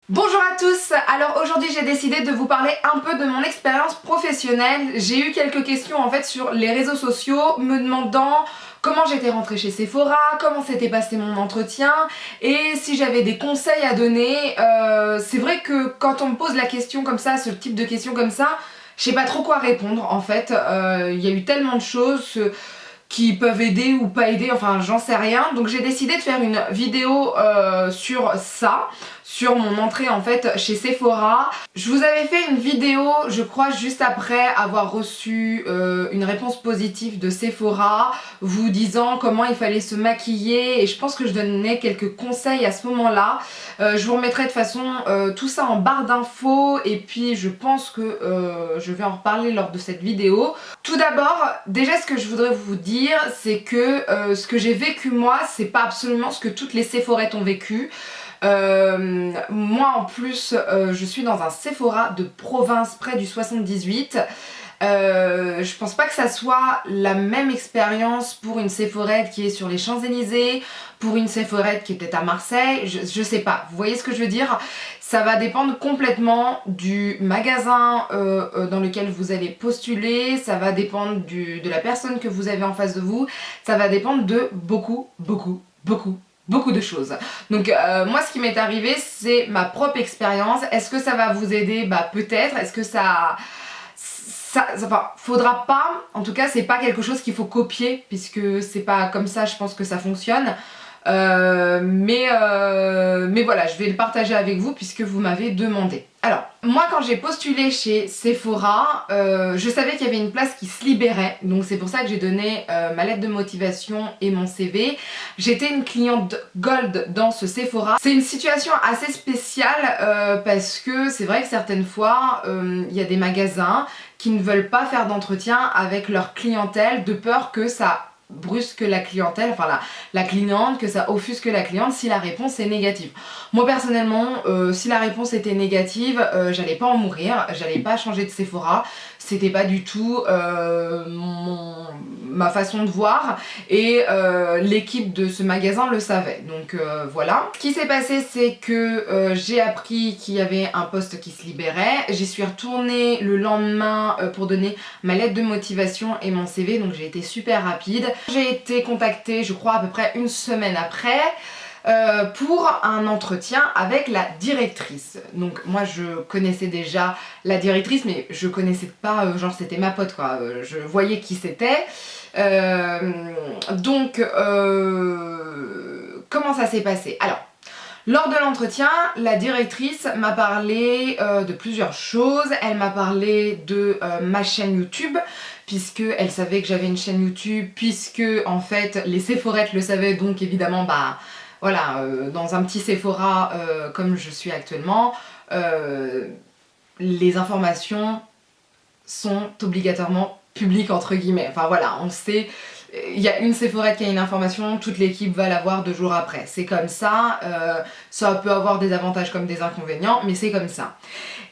Bonjour à tous, alors aujourd'hui j'ai décidé de vous parler un peu de mon expérience professionnelle. J'ai eu quelques questions en fait sur les réseaux sociaux me demandant comment j'étais rentrée chez Sephora, comment s'était passé mon entretien et si j'avais des conseils à donner. C'est vrai que quand on me pose la question comme ça, ce type de question comme ça, je sais pas trop quoi répondre en fait. Il y a eu tellement de choses qui peuvent aider ou pas aider, enfin j'en sais rien. Donc j'ai décidé de faire une vidéo sur ça, sur mon entrée en fait chez Sephora. Je vous avais fait une vidéo, je crois, juste après avoir reçu une réponse positive de Sephora, vous disant comment il fallait se maquiller et je pense que je donnais quelques conseils à ce moment-là. Je vous remettrai de toute façon tout ça en barre d'infos et puis je pense que je vais en reparler lors de cette vidéo. Tout d'abord, déjà ce que je voudrais vous dire, c'est que ce que j'ai vécu moi, c'est pas absolument ce que toutes les Sephorettes ont vécu. Moi en plus, je suis dans un Sephora de province près du 78. Je pense pas que ça soit la même expérience pour une Sephorette qui est sur les Champs-Élysées, pour une Sephorette qui est peut-être à Marseille, je sais pas, vous voyez ce que je veux dire? Ça va dépendre complètement du magasin dans lequel vous allez postuler, ça va dépendre de la personne que vous avez en face de vous, ça va dépendre de beaucoup de choses. Donc moi ce qui m'est arrivé c'est ma propre expérience. Est-ce que ça va vous aider? Bah peut-être. Est-ce que enfin, faudra pas, en tout cas c'est pas quelque chose qu'il faut copier puisque c'est pas comme ça je pense que ça fonctionne. Mais voilà, je vais le partager avec vous puisque vous m'avez demandé. Alors, moi quand j'ai postulé chez Sephora, je savais qu'il y avait une place qui se libérait, donc c'est pour ça que j'ai donné ma lettre de motivation et mon CV. J'étais une cliente Gold dans ce Sephora. C'est une situation assez spéciale parce que c'est vrai que certaines fois, il y a des magasins qui ne veulent pas faire d'entretien avec leur clientèle de peur que ça brusque la clientèle, enfin la cliente, que ça offusque la cliente si la réponse est négative. Moi personnellement, si la réponse était négative, j'allais pas en mourir, j'allais pas changer de Sephora, c'était pas du tout ma façon de voir et l'équipe de ce magasin le savait. Donc voilà. Ce qui s'est passé c'est que j'ai appris qu'il y avait un poste qui se libérait, j'y suis retournée le lendemain pour donner ma lettre de motivation et mon CV, donc j'ai été super rapide. J'ai été contactée je crois à peu près une semaine après pour un entretien avec la directrice. Donc moi je connaissais déjà la directrice mais je connaissais pas, genre c'était ma pote quoi, je voyais qui c'était. Comment ça s'est passé? Alors, lors de l'entretien, la directrice m'a parlé de plusieurs choses. Elle m'a parlé de ma chaîne YouTube, puisque elle savait que j'avais une chaîne YouTube, puisque en fait les Sephorettes le savaient, donc évidemment bah voilà, dans un petit Sephora comme je suis actuellement, les informations sont obligatoirement publiques entre guillemets. Enfin voilà, on sait. Il y a une Sephorette qui a une information, toute l'équipe va la voir 2 jours après. C'est comme ça, ça peut avoir des avantages comme des inconvénients, mais c'est comme ça.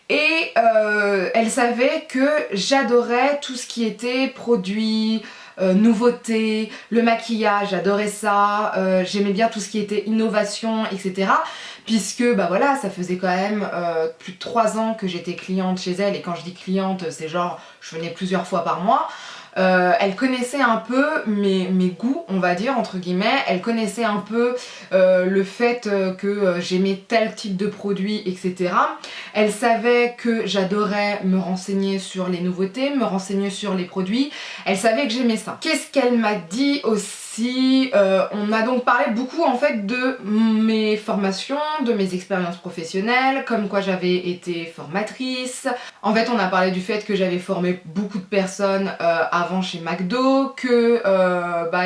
Et elle savait que j'adorais tout ce qui était produits, nouveautés, le maquillage, j'adorais ça, j'aimais bien tout ce qui était innovation, etc. Puisque bah voilà, ça faisait quand même plus de 3 ans que j'étais cliente chez elle, et quand je dis cliente, c'est genre je venais plusieurs fois par mois. Elle connaissait un peu mes goûts, on va dire, entre guillemets. Elle connaissait un peu le fait que j'aimais tel type de produit, etc. Elle savait que j'adorais me renseigner sur les nouveautés, me renseigner sur les produits. Elle savait que j'aimais ça. Qu'est-ce qu'elle m'a dit aussi? On a donc parlé beaucoup en fait de mes formations, de mes expériences professionnelles, comme quoi j'avais été formatrice. En fait on a parlé du fait que j'avais formé beaucoup de personnes avant chez McDo, que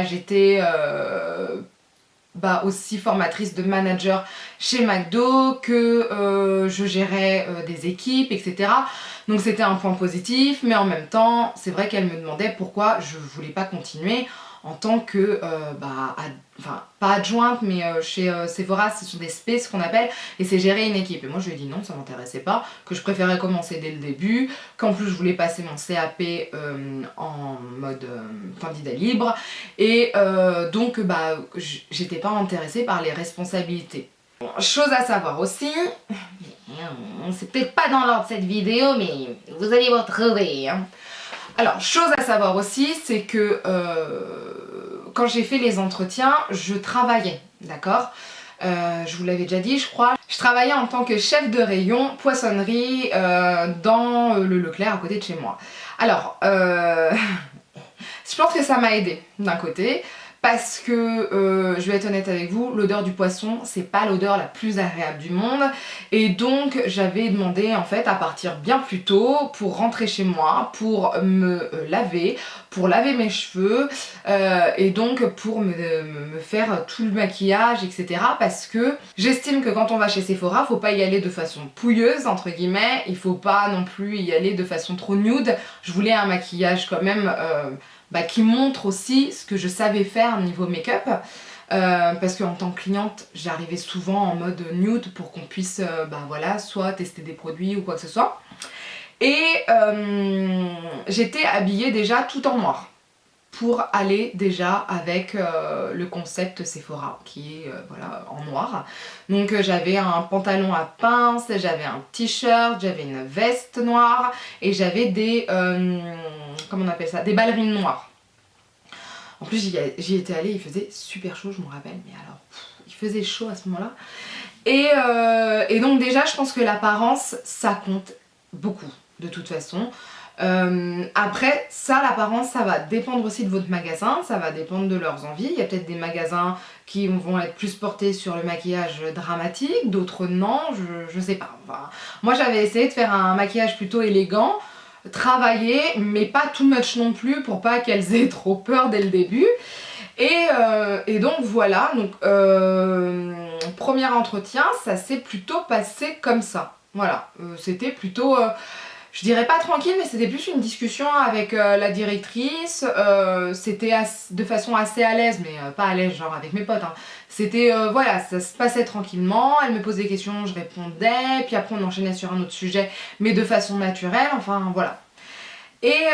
j'étais aussi formatrice de manager chez McDo, que je gérais des équipes, etc. Donc c'était un point positif, mais en même temps c'est vrai qu'elle me demandait pourquoi je voulais pas continuer en tant que, enfin pas adjointe, mais chez Sephora ce sont des spés ce qu'on appelle, et c'est gérer une équipe. Et moi je lui ai dit non, ça m'intéressait pas, que je préférais commencer dès le début, qu'en plus je voulais passer mon CAP en mode candidat libre, et donc j'étais pas intéressée par les responsabilités. Bon, chose à savoir aussi, C'est peut-être pas dans l'ordre de cette vidéo, mais vous allez vous retrouver. Hein. Alors, chose à savoir aussi, c'est que quand j'ai fait les entretiens, je travaillais, d'accord? Je vous l'avais déjà dit, je crois. Je travaillais en tant que chef de rayon poissonnerie dans le Leclerc à côté de chez moi. Alors, je pense que ça m'a aidé d'un côté. Parce que, je vais être honnête avec vous, l'odeur du poisson, c'est pas l'odeur la plus agréable du monde. Et donc, j'avais demandé en fait à partir bien plus tôt pour rentrer chez moi, pour me laver, pour laver mes cheveux, et donc pour me faire tout le maquillage, etc. Parce que j'estime que quand on va chez Sephora, faut pas y aller de façon pouilleuse, entre guillemets. Il faut pas non plus y aller de façon trop nude. Je voulais un maquillage quand même... qui montre aussi ce que je savais faire niveau make-up parce qu'en tant que cliente j'arrivais souvent en mode nude pour qu'on puisse voilà, soit tester des produits ou quoi que ce soit et j'étais habillée déjà tout en noir pour aller déjà avec le concept Sephora qui est voilà, en noir. Donc j'avais un pantalon à pince, j'avais un t-shirt, j'avais une veste noire et j'avais des comment on appelle ça, des ballerines noires. En plus j'y étais allée, il faisait super chaud, je me rappelle, mais alors il faisait chaud à ce moment-là. Et donc déjà je pense que l'apparence ça compte beaucoup de toute façon. Après ça, l'apparence ça va dépendre aussi de votre magasin, ça va dépendre de leurs envies. Il y a peut-être des magasins qui vont être plus portés sur le maquillage dramatique, d'autres non, je sais pas. Enfin, moi j'avais essayé de faire un maquillage plutôt élégant, travaillé, mais pas too much non plus pour pas qu'elles aient trop peur dès le début. Et donc voilà, donc premier entretien, ça s'est plutôt passé comme ça. Voilà, c'était plutôt... je dirais pas tranquille, mais c'était plus une discussion avec la directrice. C'était de façon assez à l'aise, mais pas à l'aise genre avec mes potes. Hein. C'était, voilà, ça se passait tranquillement. Elle me posait des questions, je répondais. Puis après on enchaînait sur un autre sujet, mais de façon naturelle. Enfin voilà. Et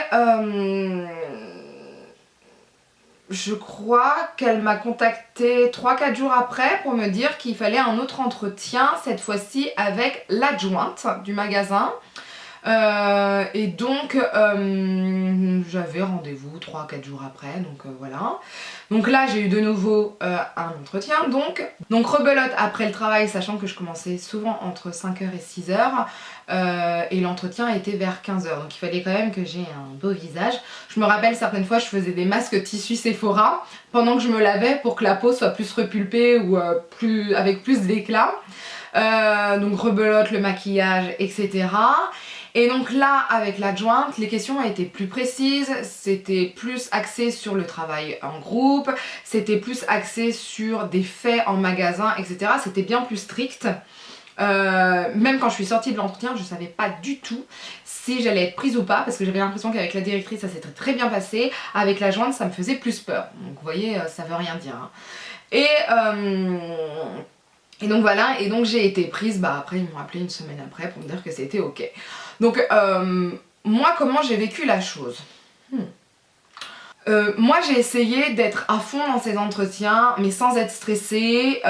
je crois qu'elle m'a contacté 3-4 jours après pour me dire qu'il fallait un autre entretien, cette fois-ci avec l'adjointe du magasin. Et donc j'avais rendez-vous 3-4 jours après, donc voilà. Donc là j'ai eu de nouveau un entretien, donc rebelote après le travail, sachant que je commençais souvent entre 5h et 6h, et l'entretien était vers 15h, donc il fallait quand même que j'ai un beau visage. Je me rappelle certaines fois je faisais des masques tissu Sephora pendant que je me lavais pour que la peau soit plus repulpée ou avec plus d'éclat. Donc rebelote, le maquillage, etc. Et donc là, avec l'adjointe, les questions étaient plus précises, c'était plus axé sur le travail en groupe, c'était plus axé sur des faits en magasin, etc. C'était bien plus strict. Même quand je suis sortie de l'entretien, je savais pas du tout si j'allais être prise ou pas, parce que j'avais l'impression qu'avec la directrice ça s'était très bien passé, avec l'adjointe ça me faisait plus peur. Donc vous voyez, ça veut rien dire. Hein. Et donc voilà, et donc j'ai été prise, après ils m'ont appelé une semaine après pour me dire que c'était ok. Donc moi comment j'ai vécu la chose moi j'ai essayé d'être à fond dans ces entretiens mais sans être stressée,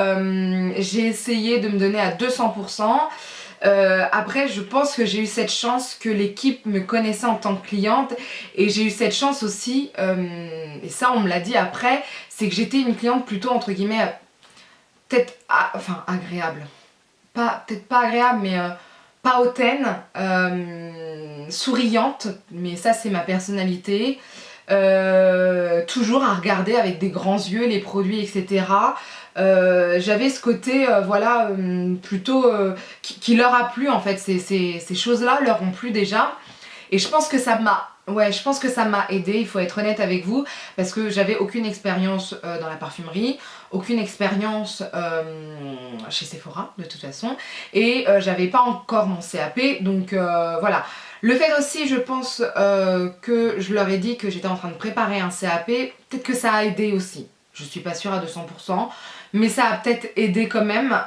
j'ai essayé de me donner à 200%. Après je pense que j'ai eu cette chance que l'équipe me connaissait en tant que cliente et j'ai eu cette chance aussi, et ça on me l'a dit après, c'est que j'étais une cliente plutôt entre guillemets peut-être agréable, peut-être pas agréable mais pas hautaine, souriante, mais ça c'est ma personnalité, toujours à regarder avec des grands yeux les produits, etc. J'avais ce côté voilà plutôt qui leur a plu en fait, ces choses-là leur ont plu déjà et je pense que ça m'a aidé, il faut être honnête avec vous, parce que j'avais aucune expérience dans la parfumerie, aucune expérience chez Sephora de toute façon, et j'avais pas encore mon CAP, donc voilà. Le fait aussi, je pense que je leur ai dit que j'étais en train de préparer un CAP, peut-être que ça a aidé aussi. Je suis pas sûre à 200%, mais ça a peut-être aidé quand même,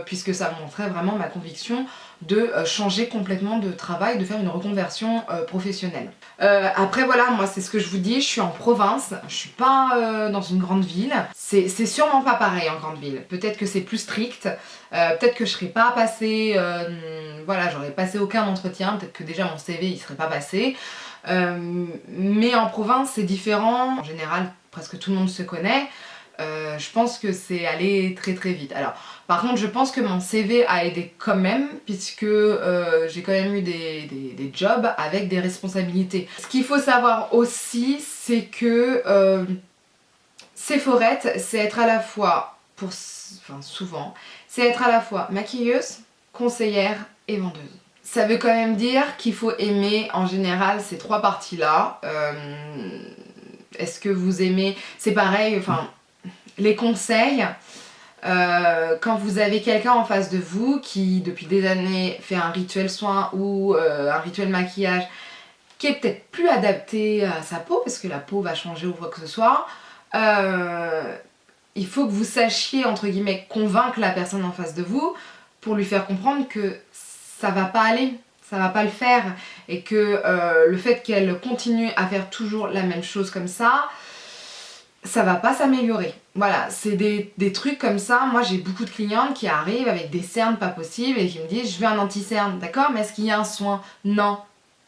puisque ça montrait vraiment ma conviction de changer complètement de travail, de faire une reconversion professionnelle. Après voilà, moi c'est ce que je vous dis, je suis en province, je suis pas dans une grande ville, c'est sûrement pas pareil en grande ville, peut-être que c'est plus strict, peut-être que je serai pas passée voilà, j'aurais passé aucun entretien, peut-être que déjà mon CV il serait pas passé. Mais en province c'est différent, en général presque tout le monde se connaît. Je pense que c'est allé très très vite. Alors par contre je pense que mon CV a aidé quand même, puisque j'ai quand même eu des jobs avec des responsabilités. Ce qu'il faut savoir aussi, c'est que Sephorette, c'est être à la fois, souvent, c'est être à la fois maquilleuse, conseillère et vendeuse. Ça veut quand même dire qu'il faut aimer en général ces trois parties-là. Est-ce que vous aimez... C'est pareil, enfin, les conseils, quand vous avez quelqu'un en face de vous qui depuis des années fait un rituel soin ou un rituel maquillage qui est peut-être plus adapté à sa peau, parce que la peau va changer ou quoi que ce soit, il faut que vous sachiez, entre guillemets, convaincre la personne en face de vous pour lui faire comprendre que ça va pas aller, ça va pas le faire, et que le fait qu'elle continue à faire toujours la même chose comme ça va pas s'améliorer. Voilà, c'est des trucs comme ça. Moi j'ai beaucoup de clientes qui arrivent avec des cernes pas possibles et qui me disent je veux un anti-cerne, d'accord, mais est-ce qu'il y a un soin? Non,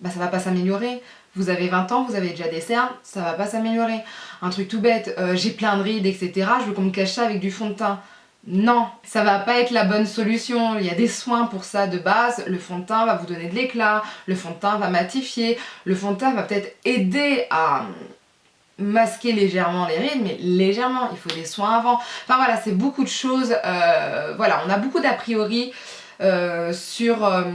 bah ça va pas s'améliorer. Vous avez 20 ans, vous avez déjà des cernes, ça va pas s'améliorer. Un truc tout bête, j'ai plein de rides, etc. Je veux qu'on me cache ça avec du fond de teint. Non, ça va pas être la bonne solution. Il y a des soins pour ça de base. Le fond de teint va vous donner de l'éclat, le fond de teint va matifier, le fond de teint va peut-être aider à masquer légèrement les rides, mais légèrement, il faut des soins avant. Enfin voilà, c'est beaucoup de choses. Voilà, on a beaucoup d'a priori sur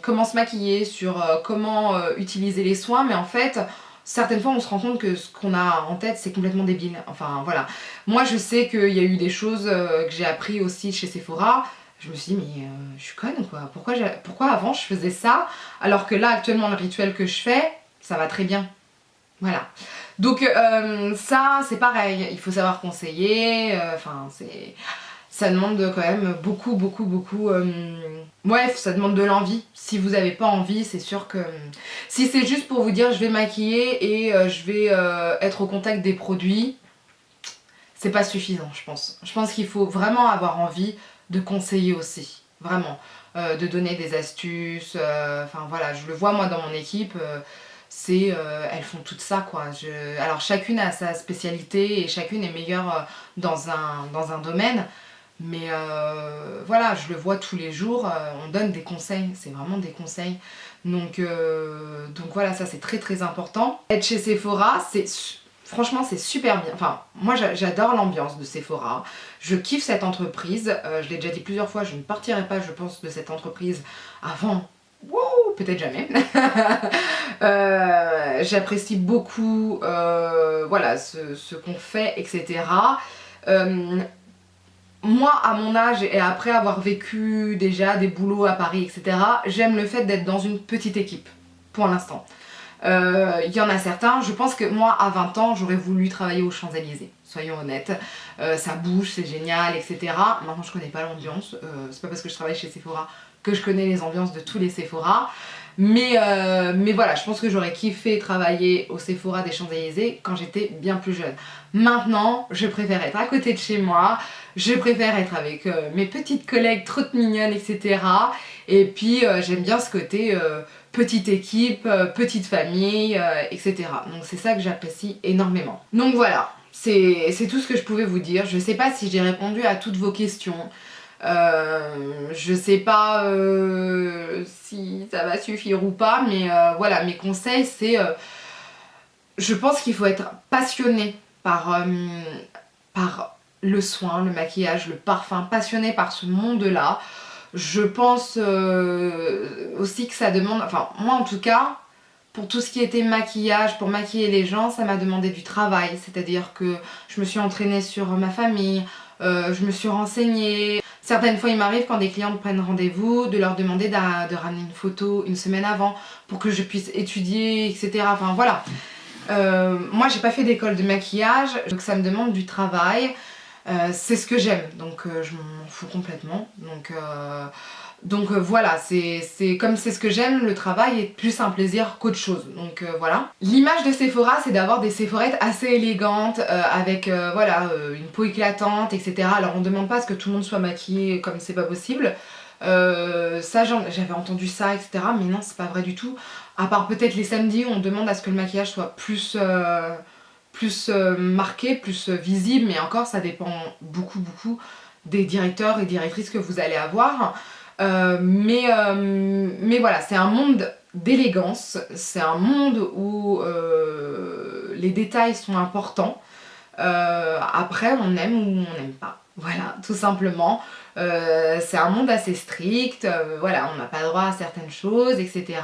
comment se maquiller, sur comment utiliser les soins, mais en fait certaines fois on se rend compte que ce qu'on a en tête c'est complètement débile. Enfin voilà, moi je sais qu'il y a eu des choses que j'ai appris aussi chez Sephora. Je me suis dit mais je suis conne quoi, pourquoi avant je faisais ça alors que là actuellement le rituel que je fais ça va très bien. Voilà, donc ça c'est pareil, il faut savoir conseiller, enfin ça demande quand même beaucoup. Bref, ça demande de l'envie. Si vous n'avez pas envie, c'est sûr que... Si c'est juste pour vous dire je vais maquiller et je vais être au contact des produits, c'est pas suffisant je pense. Je pense qu'il faut vraiment avoir envie de conseiller aussi, vraiment. De donner des astuces, enfin voilà, je le vois moi dans mon équipe... elles font tout ça quoi. Alors chacune a sa spécialité et chacune est meilleure dans un domaine. Mais voilà, je le vois tous les jours, on donne des conseils, c'est vraiment des conseils. Donc voilà, ça c'est très très important. Être chez Sephora, franchement c'est super bien. Enfin, moi j'adore l'ambiance de Sephora. Je kiffe cette entreprise. Je l'ai déjà dit plusieurs fois, je ne partirai pas, je pense, de cette entreprise avant. Wow, peut-être jamais. J'apprécie beaucoup voilà, ce qu'on fait, etc. Moi, à mon âge et après avoir vécu déjà des boulots à Paris, etc., j'aime le fait d'être dans une petite équipe, pour l'instant. Il y en a certains, je pense que moi, à 20 ans, j'aurais voulu travailler aux Champs-Élysées, soyons honnêtes. Ça bouge, c'est génial, etc. Maintenant, je connais pas l'ambiance, c'est pas parce que je travaille chez Sephora que je connais les ambiances de tous les Sephora. Mais voilà, je pense que j'aurais kiffé travailler au Sephora des Champs-Élysées quand j'étais bien plus jeune. Maintenant, je préfère être à côté de chez moi, je préfère être avec mes petites collègues trop mignonnes, etc. Et puis j'aime bien ce côté petite équipe, petite famille, etc. Donc c'est ça que j'apprécie énormément. Donc voilà, c'est tout ce que je pouvais vous dire. Je sais pas si j'ai répondu à toutes vos questions. Je sais pas si ça va suffire ou pas, mais voilà, mes conseils c'est je pense qu'il faut être passionné par le soin, le maquillage, le parfum, passionné par ce monde-là. Je pense aussi que ça demande, enfin moi en tout cas, pour tout ce qui était maquillage, pour maquiller les gens, ça m'a demandé du travail, c'est-à-dire que je me suis entraînée sur ma famille, je me suis renseignée. Certaines fois il m'arrive quand des clientes prennent rendez-vous de leur demander de ramener une photo une semaine avant pour que je puisse étudier, etc. Enfin voilà. Moi j'ai pas fait d'école de maquillage, donc ça me demande du travail. C'est ce que j'aime, donc je m'en fous complètement. Donc voilà, comme c'est ce que j'aime, le travail est plus un plaisir qu'autre chose. Donc voilà. L'image de Sephora, c'est d'avoir des Sephorettes assez élégantes, avec voilà, une peau éclatante, etc. Alors on demande pas à ce que tout le monde soit maquillé comme c'est pas possible. Ça, j'avais entendu ça, etc. Mais non, c'est pas vrai du tout. À part peut-être les samedis où on demande à ce que le maquillage soit plus marqué, plus visible. Mais encore, ça dépend beaucoup des directeurs et directrices que vous allez avoir. Mais voilà, c'est un monde d'élégance. C'est un monde où les détails sont importants. Après, on aime ou on n'aime pas. Voilà, tout simplement. C'est un monde assez strict. Voilà, on n'a pas le droit à certaines choses, etc.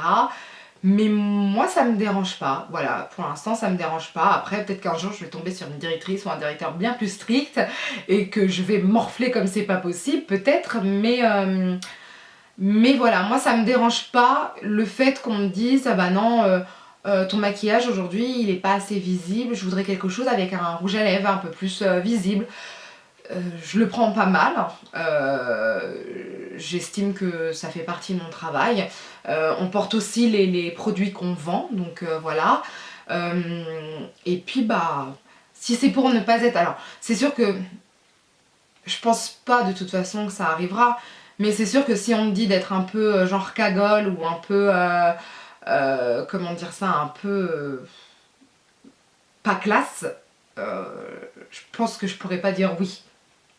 Mais moi, ça me dérange pas. Voilà, pour l'instant, ça me dérange pas. Après, peut-être qu'un jour, je vais tomber sur une directrice ou un directeur bien plus strict et que je vais morfler comme c'est pas possible, peut-être. Mais voilà, moi, ça me dérange pas le fait qu'on me dise ah bah non. Ton maquillage aujourd'hui il est pas assez visible, je voudrais quelque chose avec un rouge à lèvres un peu plus visible. Je le prends pas mal, j'estime que ça fait partie de mon travail. On porte aussi les produits qu'on vend, donc voilà. Et puis bah, si c'est pour ne pas être... Alors, c'est sûr que je pense pas de toute façon que ça arrivera, mais c'est sûr que si on me dit d'être un peu genre cagole ou un peu... comment dire ça, un peu pas classe, je pense que je pourrais pas dire oui.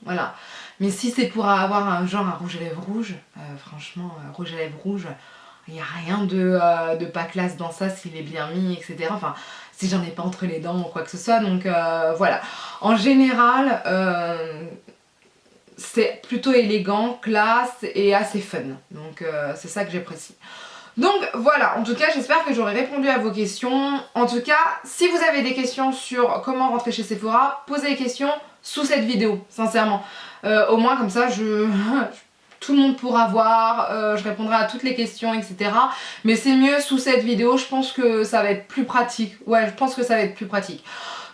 Voilà. Mais si c'est pour avoir un genre un rouge à lèvres rouge, franchement, rouge à lèvres rouge, il n'y a rien de pas classe dans ça s'il est bien mis, etc. Enfin, si j'en ai pas entre les dents ou quoi que ce soit. Donc voilà. En général, c'est plutôt élégant, classe et assez fun. Donc c'est ça que j'apprécie. Donc voilà, en tout cas j'espère que j'aurai répondu à vos questions. En tout cas, si vous avez des questions sur comment rentrer chez Sephora, posez les questions sous cette vidéo, sincèrement. Au moins comme ça, tout le monde pourra voir, je répondrai à toutes les questions, etc. Mais c'est mieux sous cette vidéo, je pense que ça va être plus pratique. Ouais, je pense que ça va être plus pratique.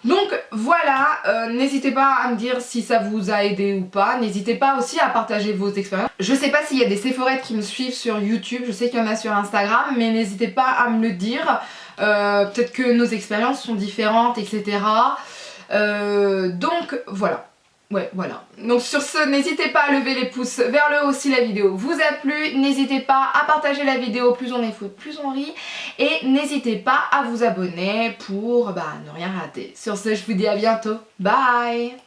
Donc voilà, n'hésitez pas à me dire si ça vous a aidé ou pas, n'hésitez pas aussi à partager vos expériences. Je sais pas s'il y a des Sephorettes qui me suivent sur YouTube, je sais qu'il y en a sur Instagram, mais n'hésitez pas à me le dire, peut-être que nos expériences sont différentes, etc. Donc voilà. Ouais, voilà. Donc sur ce, n'hésitez pas à lever les pouces vers le haut si la vidéo vous a plu. N'hésitez pas à partager la vidéo, plus on est fou, plus on rit. Et n'hésitez pas à vous abonner pour ne rien rater. Sur ce, je vous dis à bientôt. Bye!